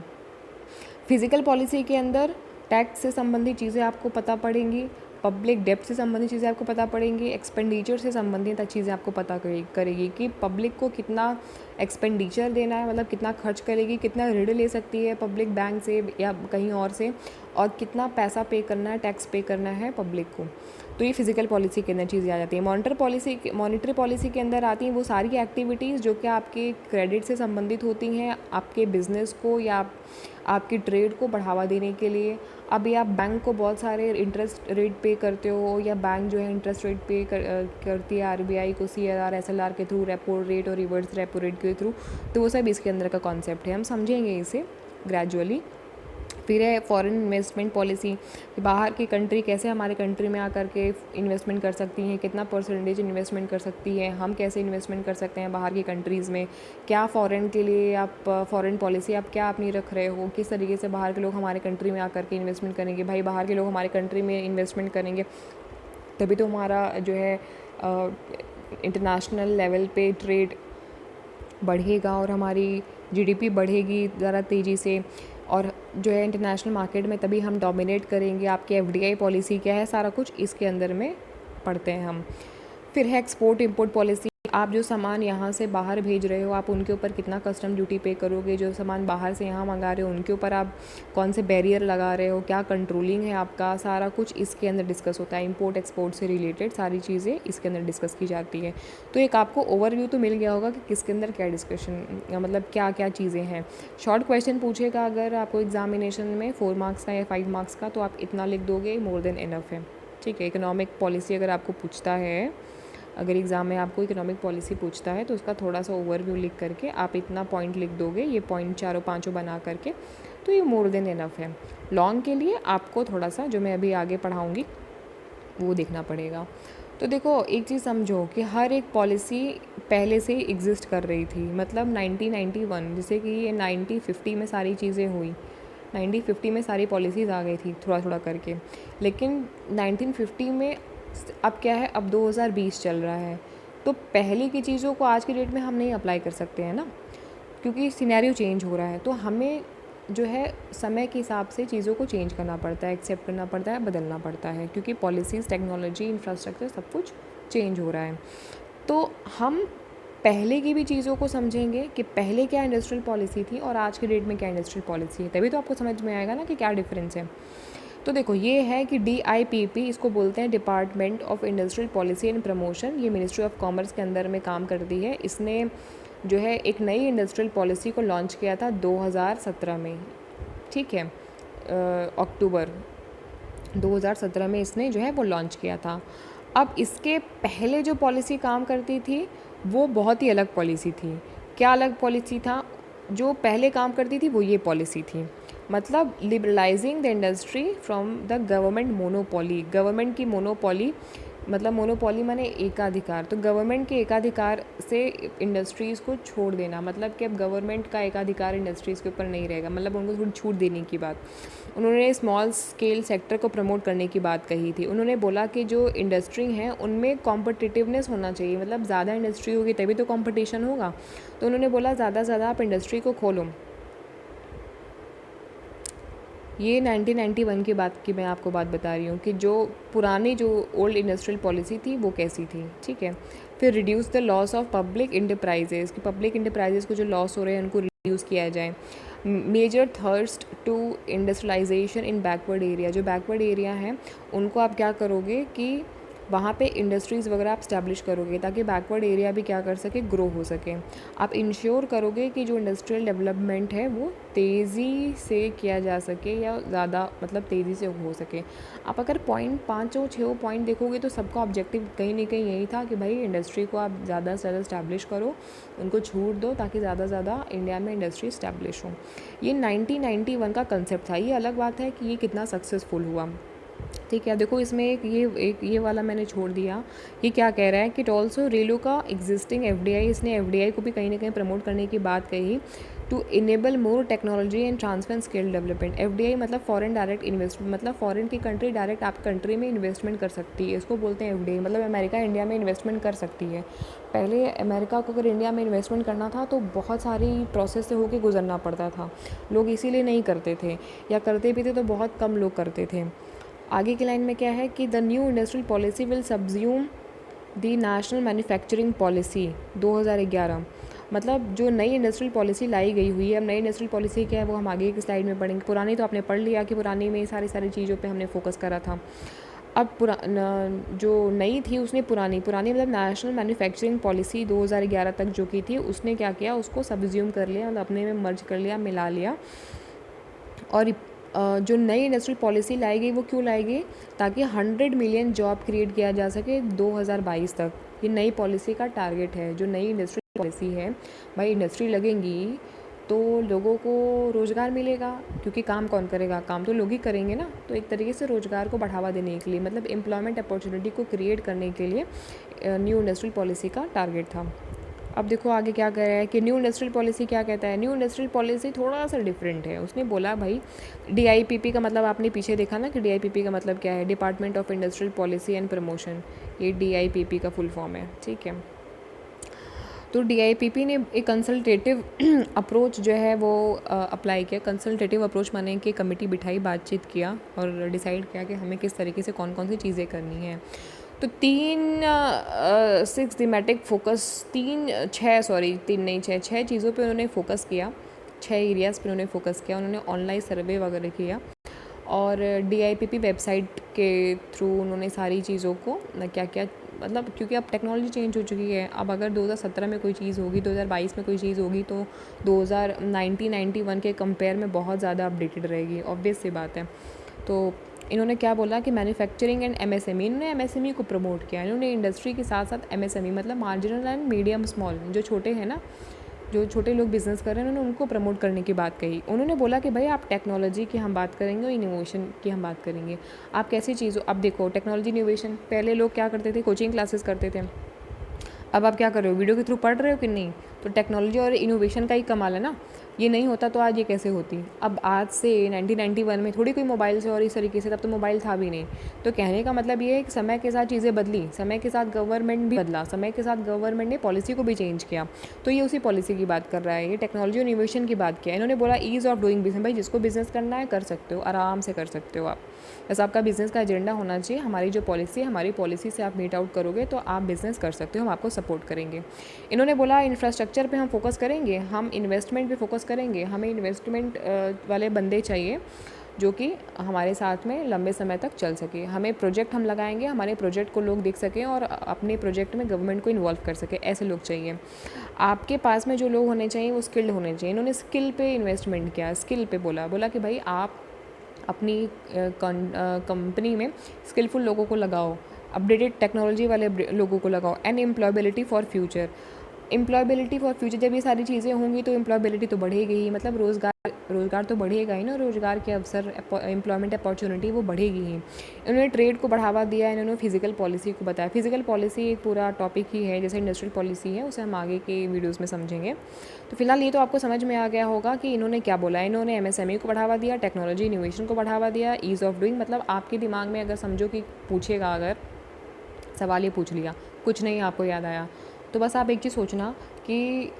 फिजिकल पॉलिसी के अंदर टैक्स से संबंधित चीज़ें आपको पता पड़ेंगी, पब्लिक डेप्थ से संबंधित चीज़ें आपको पता पड़ेंगी, एक्सपेंडिचर से संबंधित चीज़ें आपको पता करेगी कि पब्लिक को कितना एक्सपेंडिचर देना है, मतलब कितना खर्च करेगी, कितना ऋण ले सकती है पब्लिक बैंक से या कहीं और से, और कितना पैसा पे करना है, टैक्स पे करना है पब्लिक को। तो ये फिजिकल पॉलिसी के अंदर चीज़ें आ जाती है। मॉनेटरी पॉलिसी के अंदर आती हैं वो सारी एक्टिविटीज़ जो कि आपके क्रेडिट से संबंधित होती हैं, आपके बिज़नेस को या आपकी ट्रेड को बढ़ावा देने के लिए। अभी आप बैंक को बहुत सारे इंटरेस्ट रेट पे करते हो, या बैंक जो है इंटरेस्ट रेट पे करती है RBI को CRR SLR के थ्रू, रेपो रेट और रिवर्स रेपो रेट के थ्रू। तो वो सब इसके अंदर का कॉन्सेप्ट है, हम समझेंगे इसे ग्रेजुअली। फिर है फॉरेन इन्वेस्टमेंट पॉलिसी, कि बाहर की कंट्री कैसे हमारे कंट्री में आकर के इन्वेस्टमेंट कर सकती हैं, कितना परसेंटेज इन्वेस्टमेंट कर सकती है, हम कैसे इन्वेस्टमेंट कर सकते हैं बाहर की कंट्रीज़ में, क्या फ़ॉरेन के लिए आप फॉरेन पॉलिसी आप क्या अपनी रख रहे हो, किस तरीके से बाहर के लोग हमारे कंट्री में आकर के इन्वेस्टमेंट करेंगे। भाई बाहर के लोग हमारे कंट्री में इन्वेस्टमेंट करेंगे तभी तो हमारा जो है इंटरनेशनल लेवल पे ट्रेड बढ़ेगा और हमारी GDP बढ़ेगी ज़रा तेज़ी से, और जो है इंटरनेशनल मार्केट में तभी हम डोमिनेट करेंगे। आपकी FDI पॉलिसी क्या है, सारा कुछ इसके अंदर में पढ़ते हैं हम। फिर है एक्सपोर्ट इंपोर्ट पॉलिसी, आप जो सामान यहाँ से बाहर भेज रहे हो आप उनके ऊपर कितना कस्टम ड्यूटी पे करोगे, जो सामान बाहर से यहाँ मंगा रहे हो उनके ऊपर आप कौन से बैरियर लगा रहे हो, क्या कंट्रोलिंग है आपका, सारा कुछ इसके अंदर डिस्कस होता है। इंपोर्ट एक्सपोर्ट से रिलेटेड सारी चीज़ें इसके अंदर डिस्कस की जाती है। तो एक आपको ओवरव्यू तो मिल गया होगा कि किसके अंदर क्या डिस्कशन, मतलब क्या क्या चीज़ें हैं। शॉर्ट क्वेश्चन पूछेगा अगर आपको एग्जामिनेशन में 4 मार्क्स का या 5 मार्क्स का, तो आप इतना लिख दोगे, मोर देन इनफ है। ठीक है, इकोनॉमिक पॉलिसी अगर आपको पूछता है, अगर एग्ज़ाम में आपको इकोनॉमिक पॉलिसी पूछता है तो उसका थोड़ा सा ओवरव्यू लिख करके आप इतना पॉइंट लिख दोगे, ये पॉइंट चारों पांचों बना करके, तो ये मोर देन इनफ है। लॉन्ग के लिए आपको थोड़ा सा जो मैं अभी आगे पढ़ाऊँगी वो देखना पड़ेगा। तो देखो एक चीज़ समझो कि हर एक पॉलिसी पहले से एग्जिस्ट कर रही थी, मतलब 1991, जैसे कि ये 1950 में सारी चीज़ें हुई, 1950 में सारी पॉलिसीज़ आ गई थी थोड़ा थोड़ा करके, लेकिन 1950 में अब क्या है, अब 2020 चल रहा है, तो पहले की चीज़ों को आज की डेट में हम नहीं अप्लाई कर सकते हैं ना, क्योंकि सिनेरियो चेंज हो रहा है। तो हमें जो है समय के हिसाब से चीज़ों को चेंज करना पड़ता है, एक्सेप्ट करना पड़ता है, बदलना पड़ता है, क्योंकि पॉलिसीज़, टेक्नोलॉजी, इंफ्रास्ट्रक्चर सब कुछ चेंज हो रहा है। तो हम पहले की भी चीज़ों को समझेंगे कि पहले क्या इंडस्ट्रियल पॉलिसी थी और आज के डेट में क्या इंडस्ट्रियल पॉलिसी है, तभी तो आपको समझ में आएगा ना कि क्या डिफरेंस है। तो देखो ये है कि DIPP, इसको बोलते हैं department of industrial policy and promotion, ये मिनिस्ट्री ऑफ कॉमर्स के अंदर में काम करती है। इसने जो है एक नई इंडस्ट्रियल पॉलिसी को लॉन्च किया था 2017 में, ठीक है, अक्टूबर 2017 में इसने जो है वो लॉन्च किया था। अब इसके पहले जो पॉलिसी काम करती थी वो बहुत ही अलग पॉलिसी थी। क्या अलग पॉलिसी था? जो पहले काम करती थी वो ये पॉलिसी थी, मतलब liberalizing the industry from the government monopoly. Government की मोनोपोली, मतलब मोनोपोली माने एकाधिकार, तो गवर्नमेंट के एकाधिकार से इंडस्ट्रीज़ को छोड़ देना, मतलब कि अब गवर्नमेंट का एकाधिकार इंडस्ट्रीज़ के ऊपर नहीं रहेगा, मतलब उनको थोड़ी छूट देने की बात। उन्होंने स्मॉल स्केल सेक्टर को प्रमोट करने की बात कही थी। उन्होंने बोला कि जो इंडस्ट्री हैं उनमें कॉम्पिटिटिवनेस होना चाहिए, मतलब ज़्यादा इंडस्ट्री होगी तभी तो कंपटीशन होगा। तो उन्होंने बोला ज़्यादा से ज़्यादा आप इंडस्ट्री को खोलो। ये 1991 की बात की मैं आपको बात बता रही हूँ कि जो पुरानी जो ओल्ड इंडस्ट्रियल पॉलिसी थी वो कैसी थी, ठीक है। फिर reduce the loss of public enterprises, कि पब्लिक इंटरप्राइजेज़ को जो लॉस हो रहे हैं उनको रिड्यूस किया जाए। Major thrust to industrialisation in backward area, जो बैकवर्ड एरिया हैं उनको आप क्या करोगे कि वहाँ पे इंडस्ट्रीज़ वगैरह आप स्टैब्लिश करोगे ताकि बैकवर्ड एरिया भी क्या कर सके, ग्रो हो सके। आप इंश्योर करोगे कि जो इंडस्ट्रियल डेवलपमेंट है वो तेज़ी से किया जा सके या ज़्यादा मतलब तेज़ी से हो सके। आप अगर पॉइंट 5-6 पॉइंट देखोगे तो सबका ऑब्जेक्टिव कहीं ना कहीं यही था कि भाई इंडस्ट्री को आप ज़्यादा से ज़्यादा स्टैब्लिश करो, उनको छूट दो ताकि ज़्यादा से ज़्यादा इंडिया में इंडस्ट्री स्टैब्लिश हो। ये 1991 का कंसेप्ट था। ये अलग बात है कि ये कितना सक्सेसफुल हुआ, ठीक है। देखो इसमें एक ये वाला मैंने छोड़ दिया। ये क्या कह रहा है कि इट ऑल्सो रेलो का एग्जिस्टिंग FDI, इसने FDI को भी कहीं ना कहीं प्रमोट करने की बात कही, to enable more technology and transfer skill development. FDI मतलब फॉरेन डायरेक्ट इन्वेस्टमेंट, मतलब फॉरेन की कंट्री डायरेक्ट आप कंट्री में इन्वेस्टमेंट कर सकती है, इसको बोलते हैं FDI। मतलब अमेरिका इंडिया में इन्वेस्टमेंट कर सकती है। पहले अमेरिका को अगर इंडिया में इन्वेस्टमेंट करना था तो बहुत सारी प्रोसेस से होकर गुजरना पड़ता था, लोग इसीलिए नहीं करते थे, या करते भी थे तो बहुत कम लोग करते थे। आगे की लाइन में क्या है कि the new industrial policy will subsume the national manufacturing policy 2011। मतलब जो नई इंडस्ट्रियल पॉलिसी लाई गई हुई है, अब नई इंडस्ट्रियल पॉलिसी क्या है वो हम आगे की स्लाइड में पढ़ेंगे। पुरानी तो आपने पढ़ लिया कि पुरानी में सारी चीज़ों पे हमने फोकस करा था। अब जो नई थी उसने पुरानी मतलब नेशनल मैन्युफैक्चरिंग पॉलिसी 2011 तक जो की थी उसने क्या किया, उसको सब्ज्यूम कर लिया, मतलब अपने में मर्ज कर लिया, मिला लिया। और जो नई इंडस्ट्रियल पॉलिसी लाई गई वो क्यों लाई गई, ताकि 100 मिलियन जॉब क्रिएट किया जा सके 2022 तक। ये नई पॉलिसी का टारगेट है। जो नई इंडस्ट्रियल पॉलिसी है, भाई इंडस्ट्री लगेंगी तो लोगों को रोज़गार मिलेगा, क्योंकि काम कौन करेगा, काम तो लोग ही करेंगे ना। तो एक तरीके से रोज़गार को बढ़ावा देने के लिए, मतलब एम्प्लॉयमेंट अपॉर्चुनिटी को क्रिएट करने के लिए न्यू इंडस्ट्रियल पॉलिसी का टारगेट था। अब देखो आगे क्या कह रहा है कि न्यू इंडस्ट्रियल पॉलिसी क्या कहता है। न्यू इंडस्ट्रियल पॉलिसी थोड़ा सा डिफरेंट है। उसने बोला भाई DIPP का मतलब आपने पीछे देखा ना कि DIPP का मतलब क्या है, department of industrial policy and promotion, ये DIPP का फुल फॉर्म है, ठीक है। तो DIPP ने एक कंसल्टेटिव अप्रोच जो है वो अप्लाई किया। कंसल्टेटिव अप्रोच माने कि कमेटी बिठाई, बातचीत किया और डिसाइड किया कि हमें किस तरीके से कौन कौन सी चीज़ें करनी है। तो 6 थीमेटिक फोकस, 6 चीज़ों पे उन्होंने फोकस किया, 6 एरियाज़ पे उन्होंने फोकस किया। उन्होंने ऑनलाइन सर्वे वगैरह किया और DIPP वेबसाइट के थ्रू उन्होंने सारी चीज़ों को क्या क्या, मतलब क्योंकि अब टेक्नोलॉजी चेंज हो चुकी है। अब अगर 2017 में कोई चीज़ होगी, 2022 में कोई चीज़ होगी तो 1991 के कंपेयर में बहुत ज़्यादा अपडेटेड रहेगी, ऑब्वियस सी बात है। तो इन्होंने क्या बोला कि मैन्युफैक्चरिंग एंड MSME, इन्होंने MSME को प्रमोट किया। इन्होंने इंडस्ट्री के साथ साथ MSME मतलब मार्जिनल एंड मीडियम स्मॉल, जो छोटे हैं ना, जो छोटे लोग बिज़नेस कर रहे हैं उन्होंने उनको प्रमोट करने की बात कही। उन्होंने बोला कि भाई आप टेक्नोलॉजी की हम बात करेंगे और इनोवेशन की हम बात करेंगे। आप कैसी चीज़ हो, अब देखो टेक्नोलॉजी इनोवेशन, पहले लोग क्या करते थे, कोचिंग क्लासेस करते थे। अब आप क्या कर रहे हो, वीडियो के थ्रू पढ़ रहे हो कि नहीं। तो टेक्नोलॉजी और इनोवेशन का ही कमाल है ना। ये नहीं होता तो आज ये कैसे होती। अब आज से 1991 में थोड़ी कोई मोबाइल से और इस तरीके से, तब तो मोबाइल था भी नहीं। तो कहने का मतलब ये है कि समय के साथ चीज़ें बदली, समय के साथ गवर्नमेंट भी बदला, समय के साथ गवर्नमेंट ने पॉलिसी को भी चेंज किया। तो ये उसी पॉलिसी की बात कर रहा है, ये टेक्नोलॉजी और इनोवेशन की बात किया। इन्होंने बोला ईज़ ऑफ डूइंग बिजनेस, भाई जिसको बिज़नेस करना है कर सकते हो, आराम से कर सकते हो आप। बस आपका बिज़नेस का एजेंडा होना चाहिए। हमारी जो पॉलिसी है, हमारी पॉलिसी से आप मीट आउट करोगे तो आप बिज़नेस कर सकते हो, हम आपको सपोर्ट करेंगे। इन्होंने बोला इंफ्रास्ट्रक्चर पे हम फोकस करेंगे, हम इन्वेस्टमेंट पे फोकस करेंगे। हमें इन्वेस्टमेंट वाले बंदे चाहिए जो कि हमारे साथ में लंबे समय तक चल सके। हमें प्रोजेक्ट हम लगाएंगे, हमारे प्रोजेक्ट को लोग देख सकें और अपने प्रोजेक्ट में गवर्नमेंट को इन्वॉल्व कर सके, ऐसे लोग चाहिए। आपके पास में जो लोग होने चाहिए वो स्किल्ड होने चाहिए। इन्होंने स्किल पे इन्वेस्टमेंट किया, स्किल पे बोला कि भाई आप अपनी कंपनी में स्किलफुल लोगों को लगाओ, अपडेटेड टेक्नोलॉजी वाले लोगों को लगाओ। And employability for future, employability for future, जब ये सारी चीज़ें होंगी तो एम्प्लॉयबिलिटी तो बढ़ेगी ही, मतलब रोज़गार तो बढ़ेगा ही ना, रोज़गार के अवसर, एम्प्लॉयमेंट अपॉर्चुनिटी वो बढ़ेगी ही। इन्होंने ट्रेड को बढ़ावा दिया, इन्होंने फिजिकल पॉलिसी को बताया। फिजिकल पॉलिसी एक पूरा टॉपिक ही है, जैसे इंडस्ट्रियल पॉलिसी है, उसे हम आगे के वीडियोज़ में समझेंगे। तो फिलहाल ये तो आपको समझ में आ गया होगा कि इन्होंने क्या बोला। इन्होंने एमएसएमई को बढ़ावा दिया, टेक्नोलॉजी इनोवेशन को बढ़ावा दिया, ईज़ ऑफ डूइंग, मतलब आपके दिमाग में अगर समझो कि पूछेगा, अगर सवाल ये पूछ लिया, कुछ नहीं आपको याद आया, तो बस आप एक चीज़ सोचना कि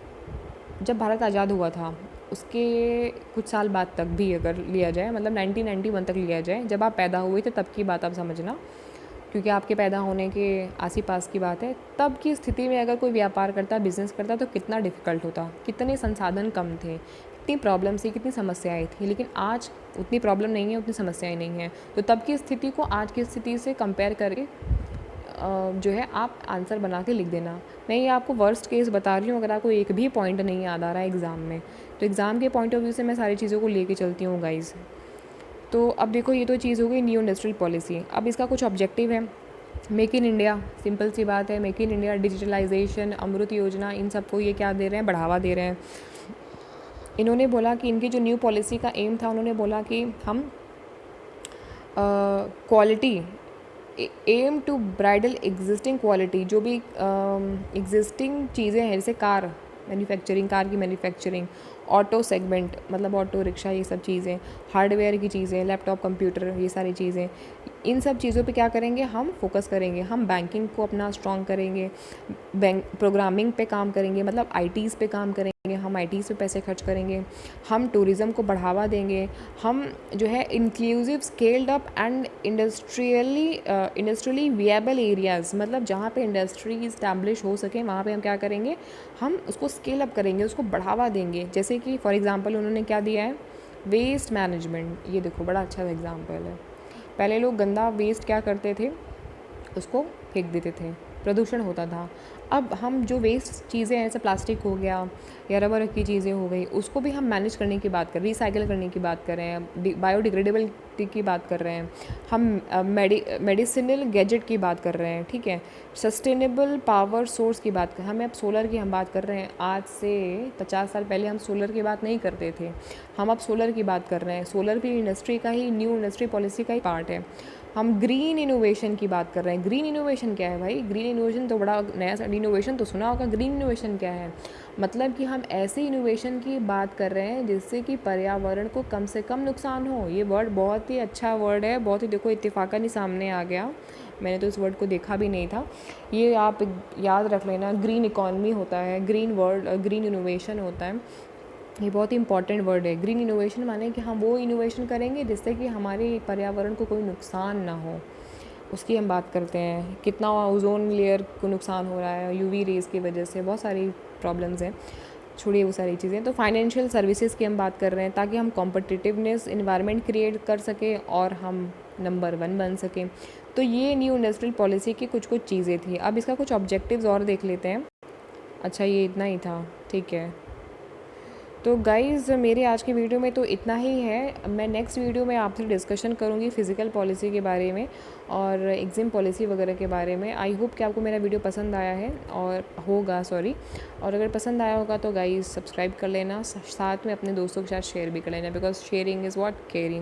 जब भारत आज़ाद हुआ था उसके कुछ साल बाद तक भी अगर लिया जाए, मतलब 1991 तक लिया जाए, जब आप पैदा हुए थे तब की बात आप समझना, क्योंकि आपके पैदा होने के आस ही पास की बात है। तब की स्थिति में अगर कोई व्यापार करता, बिज़नेस करता, तो कितना डिफ़िकल्ट होता, कितने संसाधन कम थे, कितनी प्रॉब्लम्स थी, कितनी समस्याएं थी। लेकिन आज उतनी प्रॉब्लम नहीं है, उतनी समस्याएं नहीं हैं। तो तब की स्थिति को आज की स्थिति से कंपेयर करके जो है आप आंसर बना के लिख देना। मैं ये आपको वर्स्ट केस बता रही हूँ, अगर आपको एक भी पॉइंट नहीं याद आ रहा है एग्ज़ाम में, तो एग्ज़ाम के पॉइंट ऑफ व्यू से मैं सारी चीज़ों को लेके चलती हूँ गाइज़। तो अब देखो, ये तो चीज़ हो गई न्यू इंडस्ट्रियल पॉलिसी। अब इसका कुछ ऑब्जेक्टिव है। मेक इन इंडिया, सिंपल सी बात है, मेक इन इंडिया, डिजिटलाइजेशन, अमृत योजना, इन सबको ये क्या दे रहे हैं, बढ़ावा दे रहे हैं। इन्होंने बोला कि इनकी जो न्यू पॉलिसी का एम था, उन्होंने बोला कि हम quality, aim to bridal existing quality, जो भी एग्जिस्टिंग चीज़ें हैं, जैसे कार मैन्युफैक्चरिंग, कार की मैन्युफैक्चरिंग, ऑटो सेगमेंट, मतलब ऑटो रिक्शा, ये सब चीज़ें, हार्डवेयर की चीज़ें, लैपटॉप, कंप्यूटर, ये सारी चीज़ें, इन सब चीज़ों पे क्या करेंगे, हम फोकस करेंगे। हम बैंकिंग को अपना स्ट्रॉन्ग करेंगे, बैंक प्रोग्रामिंग पे काम करेंगे, मतलब आईटीज़ पे काम करेंगे, हम आईटीज़ पे पैसे खर्च करेंगे, हम टूरिज़्म को बढ़ावा देंगे, हम जो है inclusive, scaled up and industrially viable areas, मतलब जहाँ पे इंडस्ट्री इस्टेब्लिश हो सके वहाँ पे हम क्या करेंगे, हम उसको स्केल अप करेंगे, उसको बढ़ावा देंगे। जैसे कि फॉर एग्जांपल उन्होंने क्या दिया है, वेस्ट मैनेजमेंट। ये देखो बड़ा अच्छा एग्जांपल है। पहले लोग गंदा वेस्ट क्या करते थे, उसको फेंक देते थे, प्रदूषण होता था। अब हम जो वेस्ट चीज़ें हैं, जैसे प्लास्टिक हो गया या रबर की चीज़ें हो गई, उसको भी हम मैनेज करने की बात कर रहे हैं, रिसाइकिल करने की बात कर रहे हैं, बायोडिग्रेडेबिलिटी की बात कर रहे हैं, हम मेडिसिनल गैजेट की बात कर रहे हैं, ठीक है, सस्टेनेबल पावर सोर्स की बात कर, हमें अब सोलर की हम बात कर रहे हैं। आज से 50 साल पहले हम सोलर की बात नहीं करते थे, हम अब सोलर की बात कर रहे हैं। सोलर भी इंडस्ट्री का ही, न्यू इंडस्ट्री पॉलिसी का ही पार्ट है। हम ग्रीन इनोवेशन की बात कर रहे हैं। ग्रीन इनोवेशन क्या है भाई, ग्रीन इनोवेशन तो बड़ा नया सा, इनोवेशन तो सुना होगा, ग्रीन इनोवेशन क्या है, मतलब कि हम ऐसे इनोवेशन की बात कर रहे हैं जिससे कि पर्यावरण को कम से कम नुकसान हो। ये वर्ड बहुत ही अच्छा वर्ड है, बहुत ही, देखो इत्तेफाकन ही सामने आ गया, मैंने तो इस वर्ड को देखा भी नहीं था। ये आप याद रख लेना, ग्रीन इकॉनमी होता है, ग्रीन वर्ड, ग्रीन इनोवेशन होता है। ये बहुत ही इंपॉर्टेंट वर्ड है। ग्रीन इनोवेशन माने कि हम वो इनोवेशन करेंगे जिससे कि हमारे पर्यावरण को कोई नुकसान ना हो, उसकी हम बात करते हैं। कितना ओजोन लेयर को नुकसान हो रहा है यूवी रेज़ की वजह से, बहुत सारी प्रॉब्लम्स हैं, छोड़िए वो सारी चीज़ें। तो फाइनेंशियल सर्विसेज की हम बात कर रहे हैं, ताकि हम कॉम्पिटिटिवनेस इन्वायरमेंट क्रिएट कर सकें और हम नंबर 1 बन सकें। तो ये न्यू इंडस्ट्रियल पॉलिसी की कुछ कुछ चीज़ें थी। अब इसका कुछ ऑब्जेक्टिव्स और देख लेते हैं। अच्छा, ये इतना ही था, ठीक है। तो गाइज़ मेरे आज की वीडियो में तो इतना ही है। मैं नेक्स्ट वीडियो में आपसे डिस्कशन करूँगी फ़िज़िकल पॉलिसी के बारे में और एग्ज़ाम पॉलिसी वगैरह के बारे में। आई होप कि आपको मेरा वीडियो पसंद आया है और और अगर पसंद आया होगा तो गाइज़ सब्सक्राइब कर लेना, साथ में अपने दोस्तों के साथ शेयर भी कर लेना, because sharing is what caring.